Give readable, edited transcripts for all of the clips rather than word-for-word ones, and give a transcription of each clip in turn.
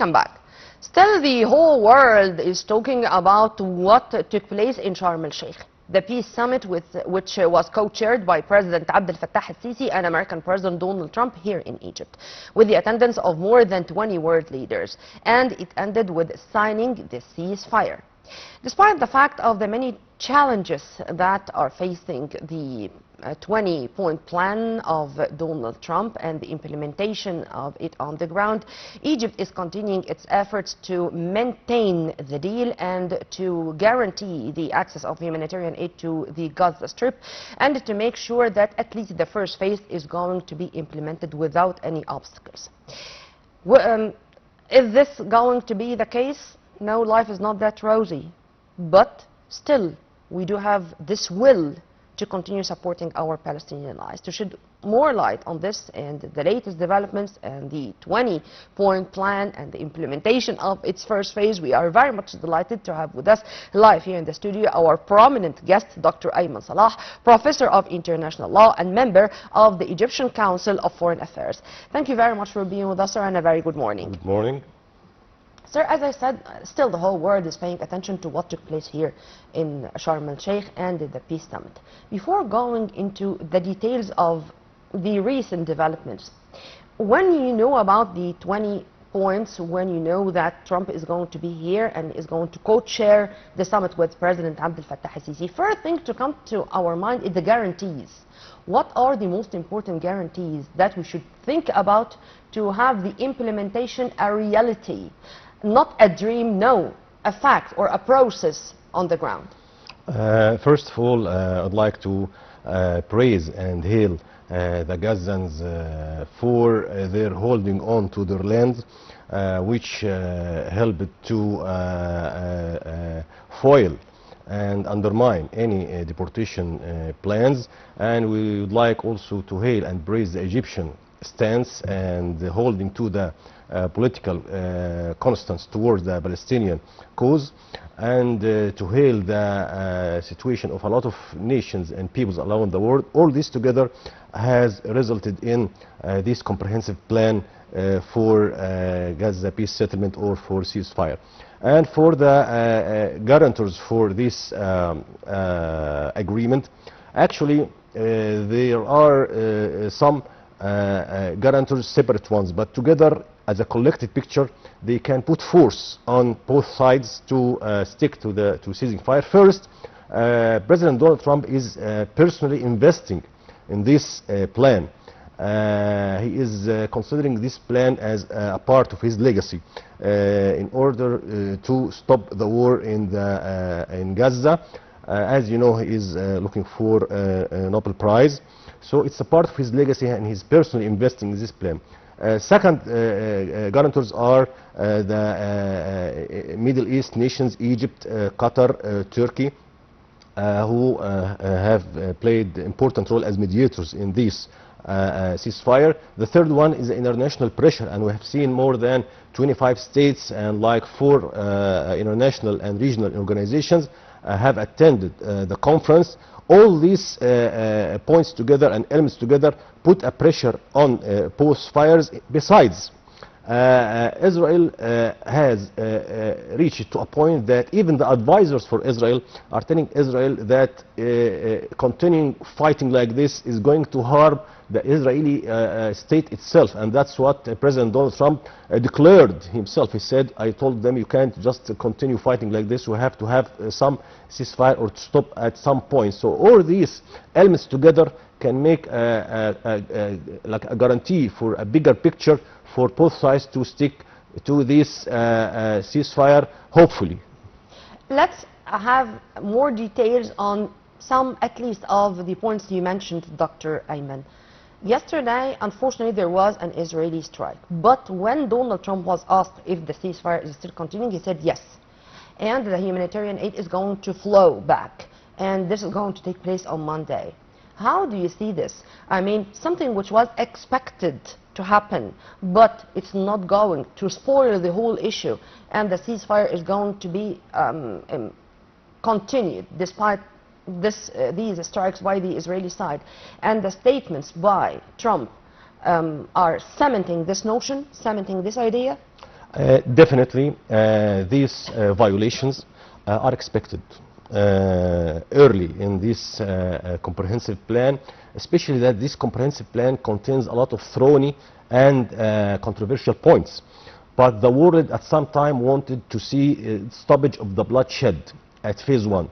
Welcome back. Still, the whole world is talking about what took place in Sharm el-Sheikh, the peace summit which was co-chaired by President Abdel Fattah al-Sisi and American President Donald Trump here in Egypt, with the attendance of more than 20 world leaders, and it ended with signing the ceasefire. Despite the fact of the many challenges that are facing the 20-point plan of Donald Trump and the implementation of it on the ground, Egypt is continuing its efforts to maintain the deal and to guarantee the access of humanitarian aid to the Gaza Strip, and to make sure that at least the first phase is going to be implemented without any obstacles. Is this going to be the case? No, life is not that rosy, but still we do have this will to continue supporting our Palestinian allies. To shed more light on this and the latest developments and the 20-point plan and the implementation of its first phase, we are very much delighted to have with us live here in the studio our prominent guest, Dr. Ayman Salah, Professor of International Law and member of the Egyptian Council of Foreign Affairs. Thank you very much for being with us, sir, and a very good morning. Good morning. Sir, as I said, still the whole world is paying attention to what took place here in Sharm el-Sheikh and the Peace Summit. Before going into the details of the recent developments, when you know about the 20 points, when you know that Trump is going to be here and is going to co-chair the summit with President Abdel Fattah al-Sisi, first thing to come to our mind is the guarantees. What are the most important guarantees that we should think about to have the implementation a reality? Not a dream, no, a fact or a process on the ground. First of all, I'd like to praise and hail the Gazans for their holding on to their lands, which helped to foil and undermine any deportation plans. And we would like also to hail and praise the Egyptian stance and holding to the political constance towards the Palestinian cause, and to hail the situation of a lot of nations and peoples around the world. All this together has resulted in this comprehensive plan for Gaza peace settlement or for ceasefire. And for the guarantors for this agreement, actually there are some guarantors, separate ones, but together as a collective picture they can put force on both sides to stick to ceasing fire. First, President Donald Trump is personally investing in this plan. He is considering this plan as a part of his legacy in order to stop the war in Gaza. As you know, he is looking for a Nobel Prize, so it's a part of his legacy and he's personally investing in this plan. Second, guarantors are the Middle East nations, Egypt, Qatar, Turkey, who have played an important role as mediators in this ceasefire. The third one is the international pressure, and we have seen more than 25 states and like 4 international and regional organizations have attended the conference. All these points together and elements together put a pressure on both fires. Besides, Israel has reached to a point that even the advisors for Israel are telling Israel that continuing fighting like this is going to harm the Israeli state itself, and that's what President Donald Trump declared himself. He said, I told them you can't just continue fighting like this, we have to have some ceasefire or to stop at some point. So all these elements together can make like a guarantee for a bigger picture for both sides to stick to this ceasefire, hopefully. Let's have more details on some, at least, of the points you mentioned, Dr. Ayman. Yesterday, unfortunately, there was an Israeli strike. But when Donald Trump was asked if the ceasefire is still continuing, he said yes. And the humanitarian aid is going to flow back. And this is going to take place on Monday. How do you see this? I mean, something which was expected to happen, but it's not going to spoil the whole issue. And the ceasefire is going to be continued despite these strikes by the Israeli side. And the statements by Trump are cementing this notion, cementing this idea? Definitely, these violations are expected early in this comprehensive plan, especially that this comprehensive plan contains a lot of thorny and controversial points. But the world at some time wanted to see stoppage of the bloodshed at phase 1.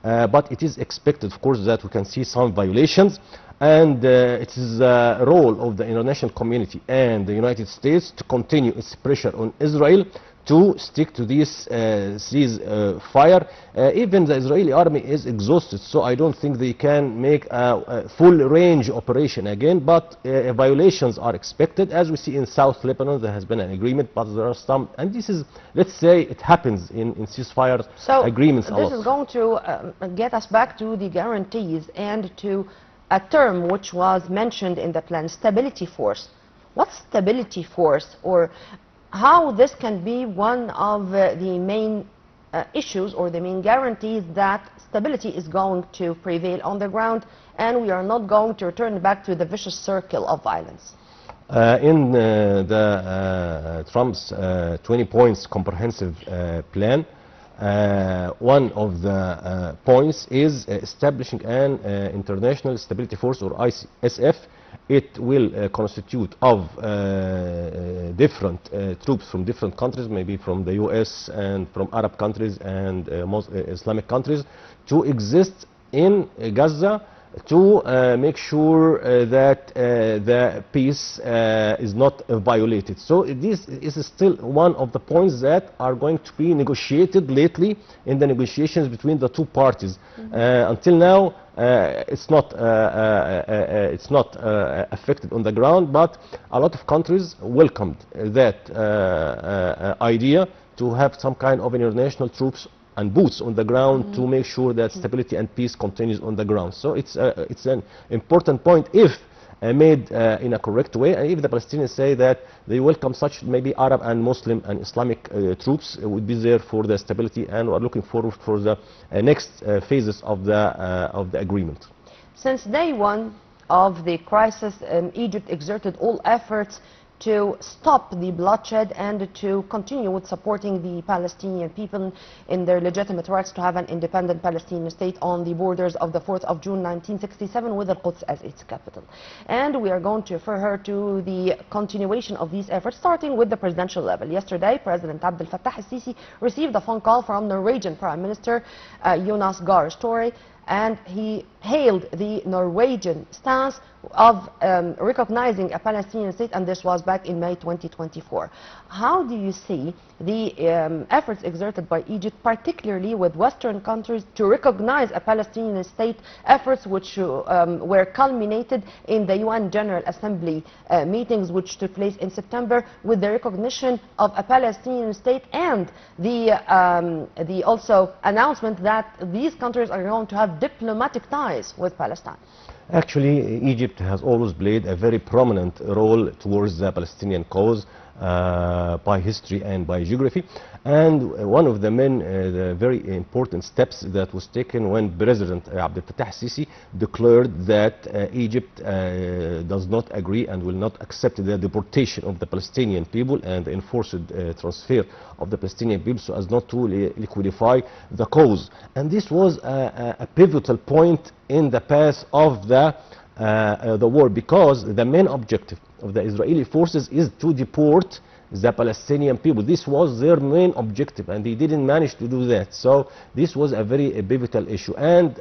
But it is expected, of course, that we can see some violations, and it is the role of the international community and the United States to continue its pressure on Israel to stick to this ceasefire. Even the Israeli army is exhausted, so I don't think they can make a full range operation again, but violations are expected. As we see in South Lebanon, there has been an agreement, but there are some, and this is, let's say, it happens in ceasefire agreements a lot. So this is going to get us back to the guarantees and to a term which was mentioned in the plan, stability force. What's stability force, or how this can be one of the main issues or the main guarantees that stability is going to prevail on the ground and we are not going to return back to the vicious circle of violence? In Trump's 20 points comprehensive plan, one of the points is establishing an international stability force, or ISF. It will constitute of different troops from different countries, maybe from the US and from Arab countries and most Islamic countries, to exist in Gaza to make sure that the peace is not violated. So this is still one of the points that are going to be negotiated lately in the negotiations between the two parties. Until now, it's not affected on the ground, but a lot of countries welcomed that idea to have some kind of international troops and boots on the ground to make sure that stability and peace continues on the ground. So it's an important point if made in a correct way, and if the Palestinians say that they welcome such maybe Arab and Muslim and Islamic troops, would be there for the stability, and we are looking forward for the next phases of the agreement. Since day one of the crisis, Egypt exerted all efforts to stop the bloodshed and to continue with supporting the Palestinian people in their legitimate rights to have an independent Palestinian state on the borders of the 4th of June 1967 with Al-Quds as its capital. And we are going to refer her to the continuation of these efforts, starting with the presidential level. Yesterday, President Abdel Fattah al-Sisi received a phone call from Norwegian Prime Minister Jonas Gahr Støre, and he hailed the Norwegian stance of recognizing a Palestinian state, and this was back in May 2024. How do you see the efforts exerted by Egypt, particularly with Western countries, to recognize a Palestinian state, efforts which were culminated in the UN General Assembly meetings which took place in September, with the recognition of a Palestinian state and the also announcement that these countries are going to have diplomatic ties with Palestine? Actually, Egypt has always played a very prominent role towards the Palestinian cause by history and by geography. And one of the the very important steps that was taken when President Abdel Fattah al-Sisi declared that Egypt does not agree and will not accept the deportation of the Palestinian people and the enforced transfer of the Palestinian people so as not to liquidify the cause. And this was a pivotal point in the path of the war, because the main objective of the Israeli forces is to deport the Palestinian people. This was their main objective, and they didn't manage to do that. So this was a very pivotal issue, and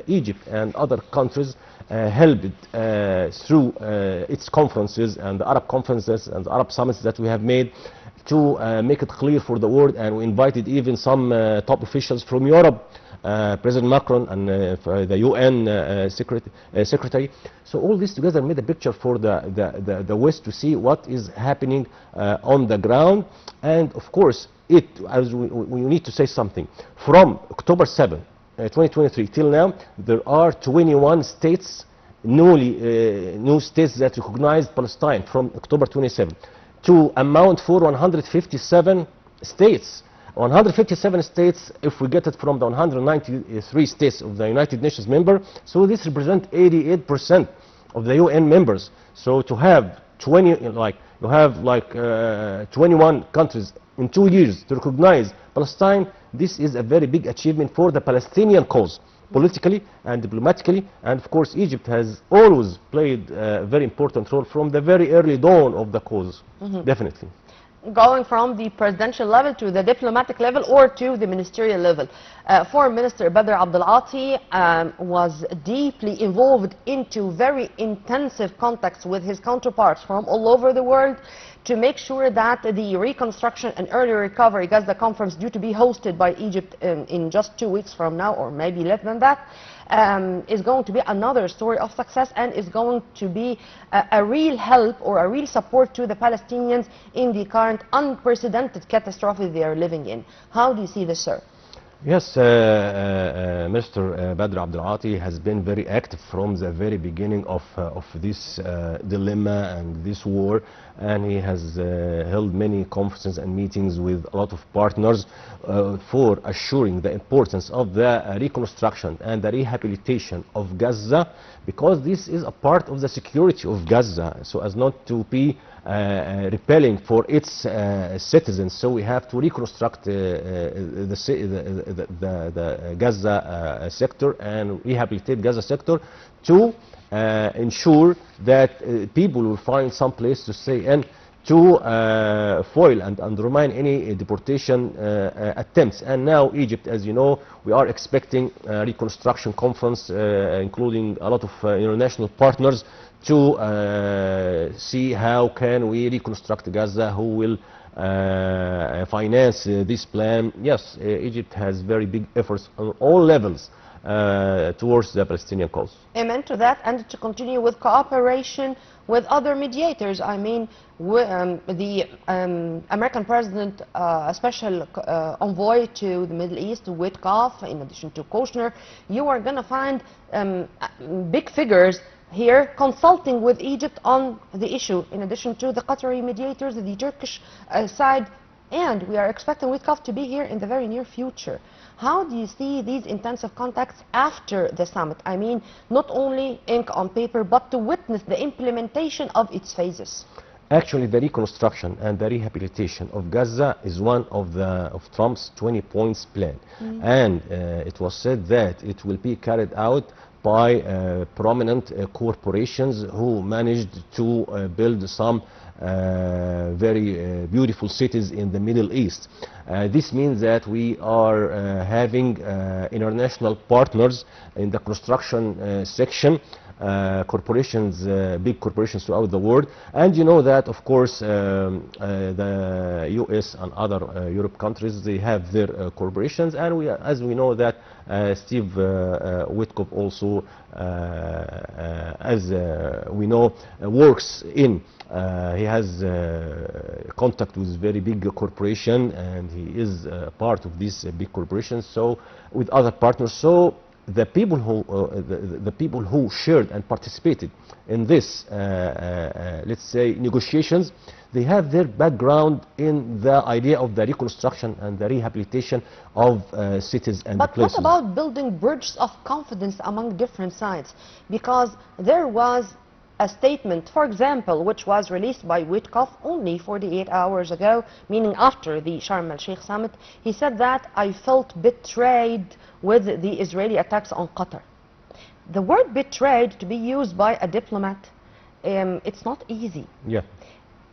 Egypt and other countries helped through its conferences and the Arab conferences and the Arab summits that we have made to make it clear for the world, and we invited even some top officials from Europe, President Macron and the UN Secretary. So all this together made a picture for the West to see what is happening on the ground. And of course, as we need to say something, from October 7, 2023 till now, there are 21 states, new states that recognize Palestine from October 27 to amount for 157 states. 157 states, if we get it from the 193 states of the United Nations member, so this represents 88% of the UN members. So to have 20, like you have like 21 countries in 2 years to recognize Palestine. This is a very big achievement for the Palestinian cause, politically and diplomatically, and of course Egypt has always played a very important role from the very early dawn of the cause, definitely. Going from the presidential level to the diplomatic level or to the ministerial level. Foreign Minister Badr Abdel Ati was deeply involved into very intensive contacts with his counterparts from all over the world to make sure that the reconstruction and early recovery Gaza conference, due to be hosted by Egypt in just 2 weeks from now, or maybe less than that, is going to be another story of success and is going to be a real help or a real support to the Palestinians in the current unprecedented catastrophe they are living in. How do you see this, sir? Yes, Mr. Badr Abdel Ati has been very active from the very beginning of this dilemma and this war, and he has held many conferences and meetings with a lot of partners for assuring the importance of the reconstruction and the rehabilitation of Gaza, because this is a part of the security of Gaza, so as not to be repelling for its citizens. So we have to reconstruct the Gaza sector and rehabilitate Gaza sector to ensure that people will find some place to stay and to foil and undermine any deportation attempts. And now Egypt, as you know, we are expecting a reconstruction conference including a lot of international partners to see how can we reconstruct Gaza, who will finance this plan. Yes, Egypt has very big efforts on all levels towards the Palestinian cause. Amen to that, and to continue with cooperation with other mediators. I mean, the American President, Special Envoy to the Middle East, Witkoff, in addition to Kushner, you are going to find big figures here consulting with Egypt on the issue, in addition to the Qatari mediators, the Turkish side, and we are expecting Witkoff to be here in the very near future. How do you see these intensive contacts after the summit? I mean, not only ink on paper, but to witness the implementation of its phases. Actually, the reconstruction and the rehabilitation of Gaza is one of Trump's 20 points plan. And it was said that it will be carried out by prominent corporations who managed to build some very beautiful cities in the Middle East. This means that we are having international partners in the construction section, corporations, big corporations throughout the world. And you know that, of course, the US and other Europe countries, they have their corporations, and as we know that Steve Witkoff also, as we know, works in, he has contact with very big corporation, and he is part of these big corporations, so with other partners. So the people who shared and participated in this, let's say, negotiations, they have their background in the idea of the reconstruction and the rehabilitation of cities and places. But what about building bridges of confidence among different sides? Because there was a statement, for example, which was released by Witkoff only 48 hours ago, meaning after the Sharm el-Sheikh summit. He said that I felt betrayed with the Israeli attacks on Qatar. The word betrayed, to be used by a diplomat, it's not easy. Yeah.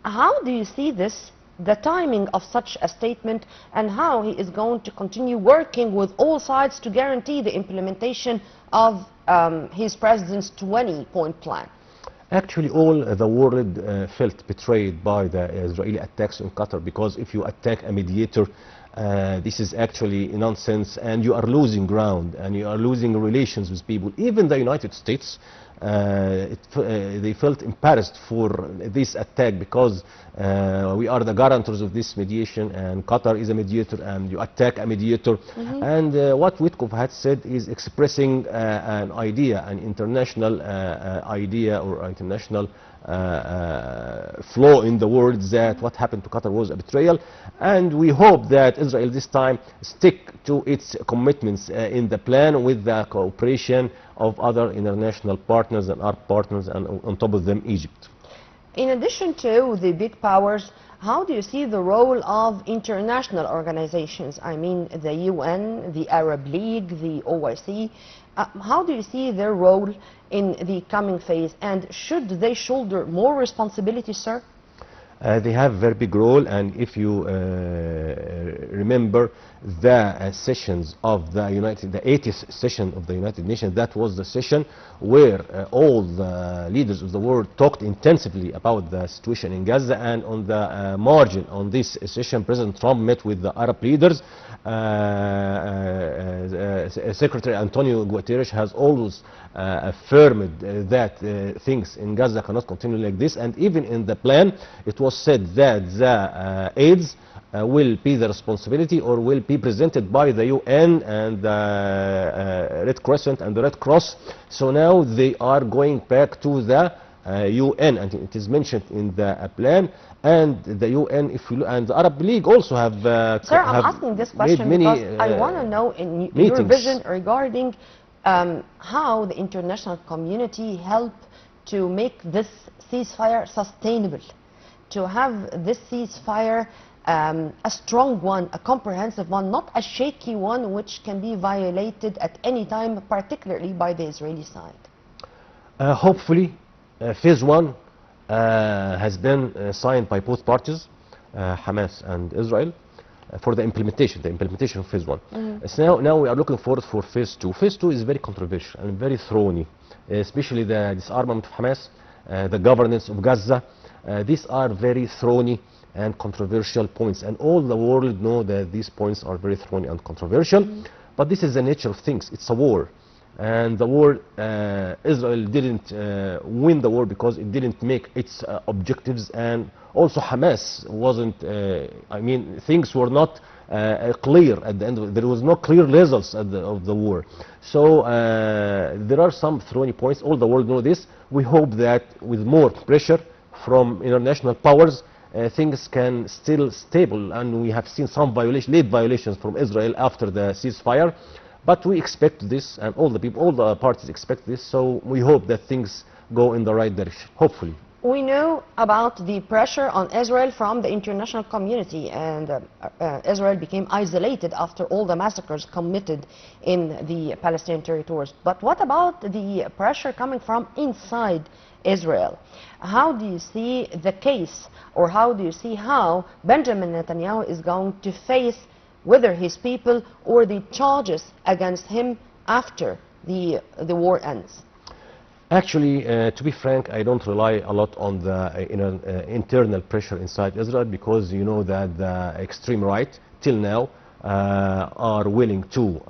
How do you see this, the timing of such a statement, and how he is going to continue working with all sides to guarantee the implementation of his president's 20-point plan? Actually, all the world felt betrayed by the Israeli attacks on Qatar, because if you attack a mediator, this is actually nonsense, and you are losing ground, and you are losing relations with people. Even the United States, they felt embarrassed for this attack, because we are the guarantors of this mediation, and Qatar is a mediator, and you attack a mediator. And what Witkoff had said is expressing an idea, an international idea, or international flow in the world, that what happened to Qatar was a betrayal, and we hope that Israel this time stick to its commitments in the plan, with the cooperation of other international partners and our partners, and on top of them Egypt. In addition to the big powers, how do you see the role of international organizations? I mean, the UN, the Arab League, the OIC. How do you see their role in the coming phase? And should they shoulder more responsibility, sir? They have a very big role, and if you remember the sessions of the 80th session of the United Nations, that was the session where all the leaders of the world talked intensively about the situation in Gaza, and on the margin on this session, President Trump met with the Arab leaders. Secretary Antonio Guterres has always affirmed that things in Gaza cannot continue like this, and even in the plan it was said that the aids will be the responsibility or will be presented by the UN and the Red Crescent and the Red Cross. So now they are going back to the UN, and it is mentioned in the plan. And the UN, if you and the Arab League also have. Sir, I'm asking this question because I want to know in your vision regarding how the international community helped to make this ceasefire sustainable, to have this ceasefire a strong one, a comprehensive one, not a shaky one which can be violated at any time, particularly by the Israeli side. Hopefully, phase one has been signed by both parties, Hamas and Israel, for the implementation of phase one. So now we are looking forward for phase two. Phase two is very controversial and very thorny, especially the disarmament of Hamas, the governance of Gaza. These are very thorny and controversial points, and all the world know that these points are very thorny and controversial. But this is the nature of things. It's a war. And the war, Israel didn't win the war because it didn't make its objectives, and also Hamas wasn't, I mean, things were not clear at the end of it. There was no clear results of the war. So there are some thorny points. All the world know this. We hope that with more pressure from international powers, things can still stable, and we have seen some late violations from Israel after the ceasefire. But we expect this, and all the parties expect this, so we hope that things go in the right direction, hopefully. We know about the pressure on Israel from the international community, and Israel became isolated after all the massacres committed in the Palestinian territories. But what about the pressure coming from inside Israel? How do you see the case, or how do you see how Benjamin Netanyahu is going to face whether his people or the charges against him after the war ends? Actually, to be frank, I don't rely a lot on the internal pressure inside Israel, because you know that the extreme right till now are willing to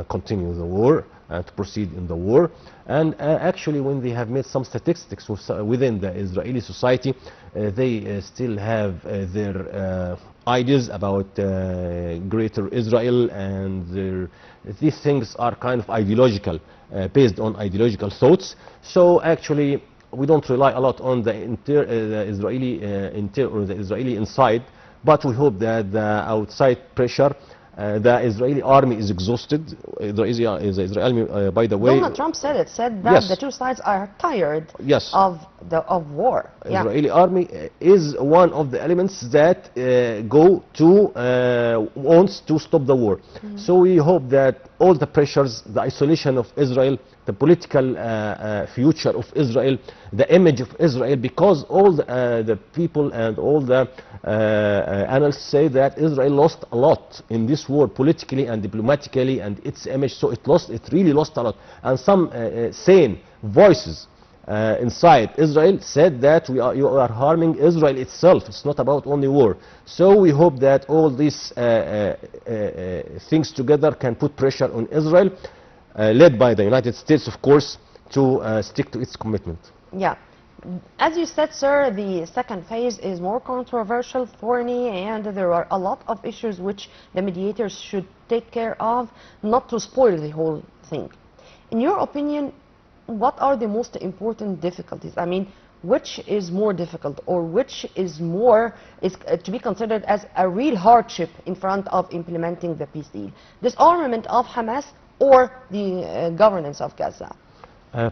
continue the war, to proceed in the war. And actually, when they have made some statistics within the Israeli society, they still have their ideas about greater Israel, and these things are kind of ideological, based on ideological thoughts. So actually, we don't rely a lot on the Israeli inside, but we hope that the outside pressure. The Israeli army is exhausted. The Israeli army, by the way, Donald Trump said that yes, the two sides are tired, yes, of war. Israeli army is one of the elements that wants to stop the war. So we hope that all the pressures, the isolation of Israel, the political future of Israel, the image of Israel, because all the people and all the analysts say that Israel lost a lot in this war, politically and diplomatically, and its image. So it really lost a lot. And some sane voices inside Israel said that you are harming Israel itself. It's not about only war. So we hope that all these things together can put pressure on Israel, led by the United States, of course, to stick to its commitment. Yeah. As you said, sir, the second phase is more controversial, thorny, and there are a lot of issues which the mediators should take care of, not to spoil the whole thing. In your opinion, what are the most important difficulties? I mean, which is more difficult, or which is to be considered as a real hardship in front of implementing the peace deal? Disarmament of Hamas or the governance of Gaza?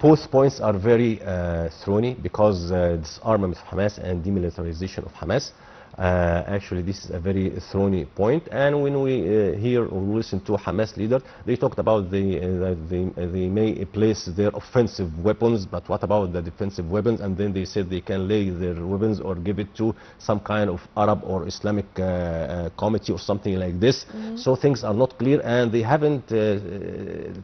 Both points are very thorny because disarmament of Hamas and demilitarization of Hamas. Actually, this is a very thorny point. And when we hear or listen to Hamas leader, they talked about they may place their offensive weapons, but what about the defensive weapons? And then they said they can lay their weapons or give it to some kind of Arab or Islamic committee or something like this. So things are not clear, and they haven't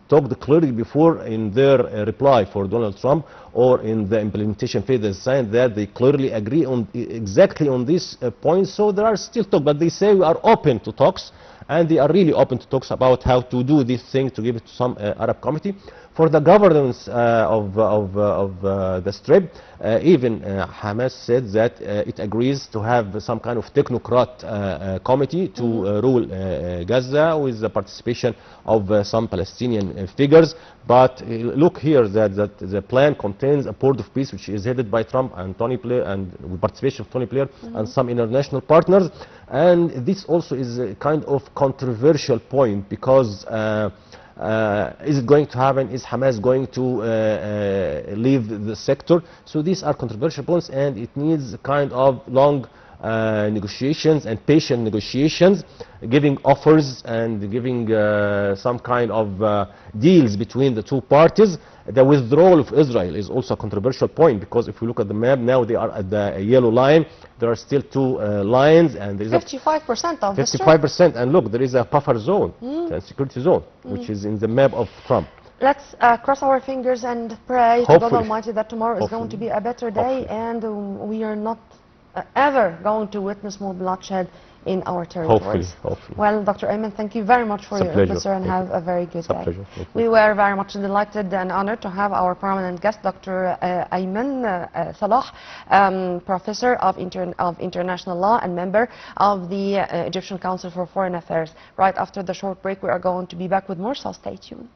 talked clearly before in their reply for Donald Trump or in the implementation phase. They signed that they clearly agree on exactly on this point. So there are still talks, but they say we are open to talks, and they are really open to talks about how to do this thing to give it to some Arab committee. For the governance of the Strip, even Hamas said that it agrees to have some kind of technocrat committee to rule Gaza with the participation of some Palestinian figures. But look here that the plan contains a board of peace which is headed by Trump and Tony Blair, and with participation of Tony Blair and some international partners. And this also is a kind of controversial point because is it going to happen? Is Hamas going to leave the sector? So these are controversial points, and it needs kind of long negotiations and patient negotiations, giving offers and giving some kind of deals between the two parties. The withdrawal of Israel is also a controversial point because if we look at the map now, they are at the yellow line. There are still two lines, and there is 55% of the 55%. And look, there is a buffer zone, a security zone, which is in the map of Trump. Let's cross our fingers and pray to God Almighty that tomorrow is going to be a better day, and we are not ever going to witness more bloodshed in our territories. Hopefully. Well, Dr. Ayman, thank you very much for your answer, and have a very good day. We were very much delighted and honored to have our permanent guest, Dr. Ayman Salah, Professor of International Law and member of the Egyptian Council for Foreign Affairs. Right after the short break, we are going to be back with more, so stay tuned.